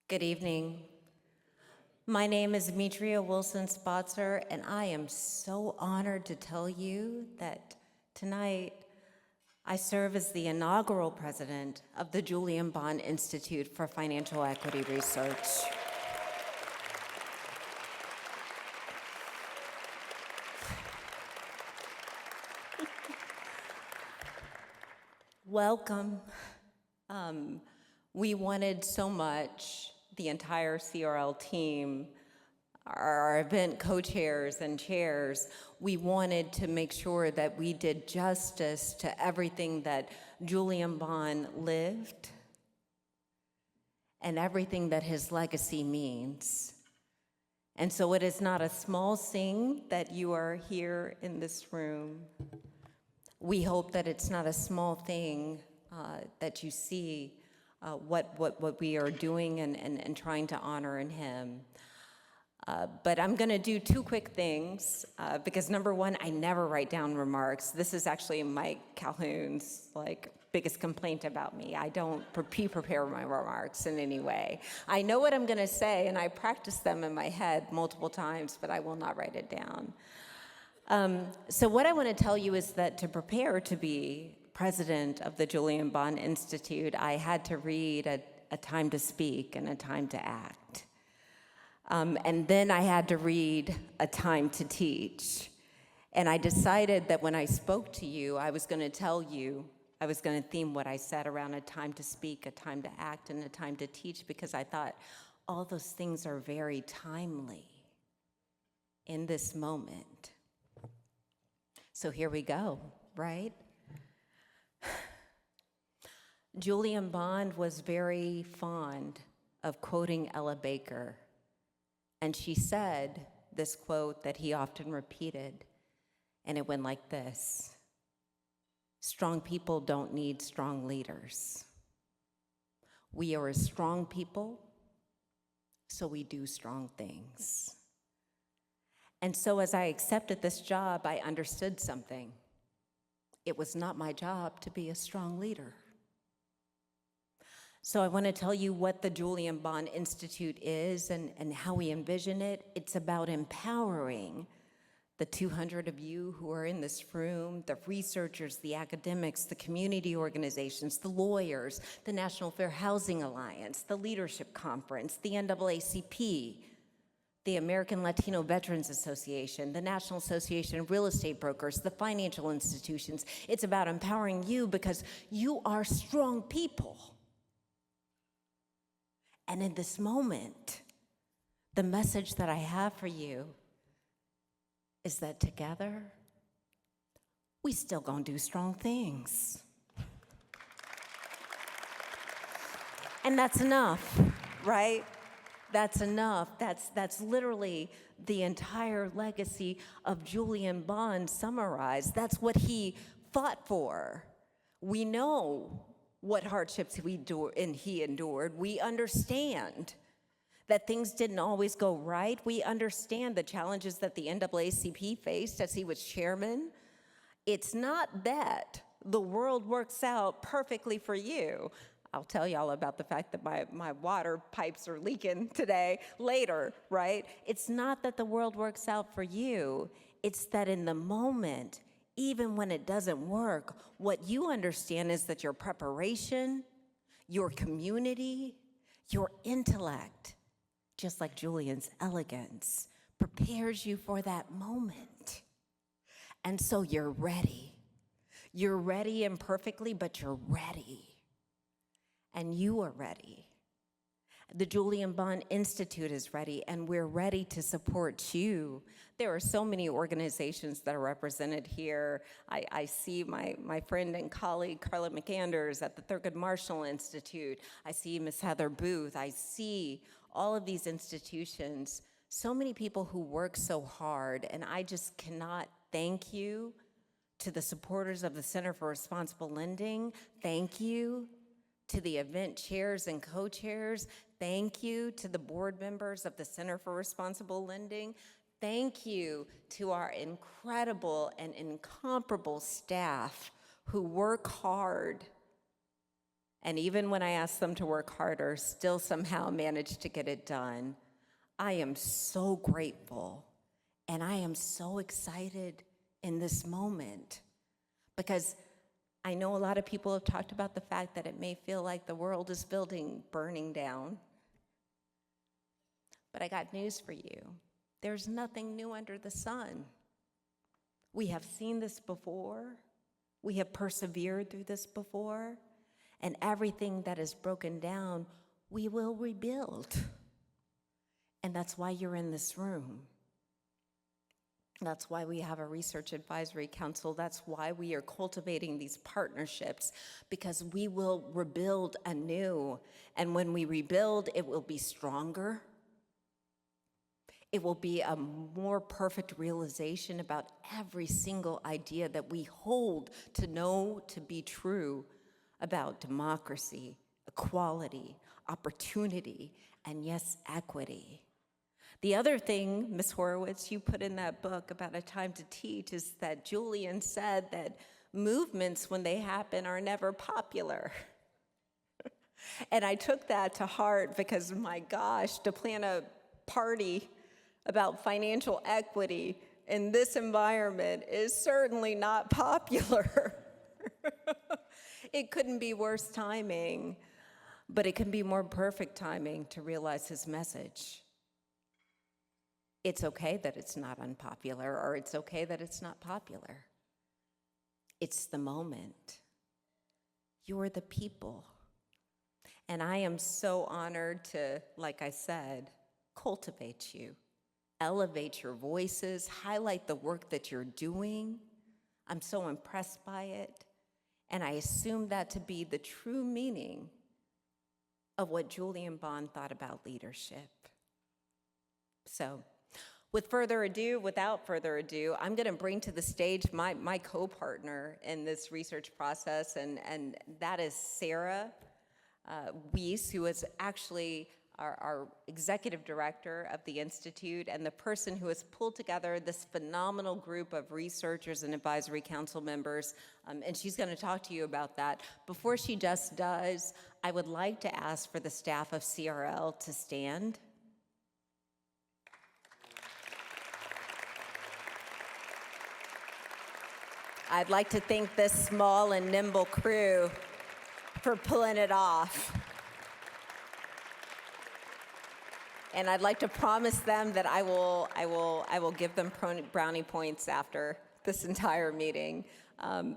Good evening. My name is Mitria Wilson-Spotzer, and I am so honored to tell you that tonight I serve as the inaugural president of the Julian Bond Institute for Financial Equity Research. Welcome. We wanted so much, the entire CRL team, our event co-chairs and chairs, we wanted to make sure that we did justice to everything that Julian Bond lived and everything that his legacy means. And so it is not a small thing that you are here in this room. We hope that it's not a small thing that you see what we are doing and trying to honor in him. But I'm gonna do two quick things because number one, I never write down remarks. This is actually Mike Calhoun's biggest complaint about me. I don't prepare my remarks in any way. I know what I'm gonna say and I practice them in my head multiple times, but I will not write it down. So what I wanna tell you is that to prepare to be president of the Julian Bond Institute, I had to read A Time to Speak and A Time to Act. And then I had to read A Time to Teach. And I decided that when I spoke to you, I was gonna tell you, I was gonna theme what I said around a time to speak, a time to act, and a time to teach, because I thought all those things are very timely in this moment. So here we go, right? Julian Bond was very fond of quoting Ella Baker, and she said this quote that he often repeated, and it went like this: strong people don't need strong leaders. We are a strong people, so we do strong things. And so as I accepted this job, I understood something. It was not my job to be a strong leader. So I want to tell you what the Julian Bond Institute is and how we envision it. It's about empowering the 200 of you who are in this room, the researchers, the academics, the community organizations, the lawyers, the National Fair Housing Alliance, the Leadership Conference, the NAACP, the American Latino Veterans Association, the National Association of Real Estate Brokers, the financial institutions. It's about empowering you because you are strong people. And in this moment, the message that I have for you is that together, we still gonna do strong things. And that's enough, right? That's enough. That's literally the entire legacy of Julian Bond summarized. That's what he fought for. We know what hardships he endured. We understand that things didn't always go right. We understand the challenges that the NAACP faced as he was chairman. It's not that the world works out perfectly for you. I'll tell y'all about the fact that my water pipes are leaking today, later, right? It's not that the world works out for you. It's that in the moment, even when it doesn't work, what you understand is that your preparation, your community, your intellect, just like Julian's elegance, prepares you for that moment. And so you're ready. You're ready imperfectly, but you're ready. And you are ready. The Julian Bond Institute is ready, and we're ready to support you. There are so many organizations that are represented here. I see my friend and colleague, Carla McAnders at the Thurgood Marshall Institute. I see Ms. Heather Booth. I see all of these institutions, so many people who work so hard, and I just cannot thank you. To the supporters of the Center for Responsible Lending, thank you. To the event chairs and co-chairs, thank you. To the board members of the Center for Responsible Lending, thank you. To our incredible and incomparable staff who work hard And even when I ask them to work harder, still somehow manage to get it done. I am so grateful, and I am so excited in this moment, because I know a lot of people have talked about the fact that it may feel like the world is burning down. But I got news for you. There's nothing new under the sun. We have seen this before. We have persevered through this before. And everything that is broken down, we will rebuild. And that's why you're in this room. That's why we have a research advisory council. That's why we are cultivating these partnerships, because we will rebuild anew. And when we rebuild, it will be stronger. It will be a more perfect realization about every single idea that we hold to know to be true about democracy, equality, opportunity, and yes, equity. The other thing, Ms. Horowitz, you put in that book about A Time to Teach, is that Julian said that movements, when they happen, are never popular. And I took that to heart, because, my gosh, to plan a party about financial equity in this environment is certainly not popular. It couldn't be worse timing, but it can be more perfect timing to realize his message. It's okay that it's not unpopular, or it's okay that it's not popular. It's the moment. You're the people. And I am so honored to, like I said, cultivate you, elevate your voices, highlight the work that you're doing. I'm so impressed by it. And I assume that to be the true meaning of what Julian Bond thought about leadership. So, without further ado, I'm going to bring to the stage my co-partner in this research process, and that is Sarah Weiss, who is actually our executive director of the Institute and the person who has pulled together this phenomenal group of researchers and advisory council members, and she's going to talk to you about that. Before she just does, I would like to ask for the staff of CRL to stand. I'd like to thank this small and nimble crew for pulling it off. And I'd like to promise them that I will give them brownie points after this entire meeting.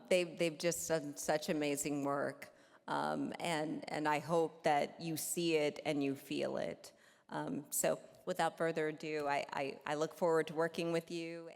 They've just done such amazing work, and I hope that you see it and you feel it. So without further ado, I look forward to working with you.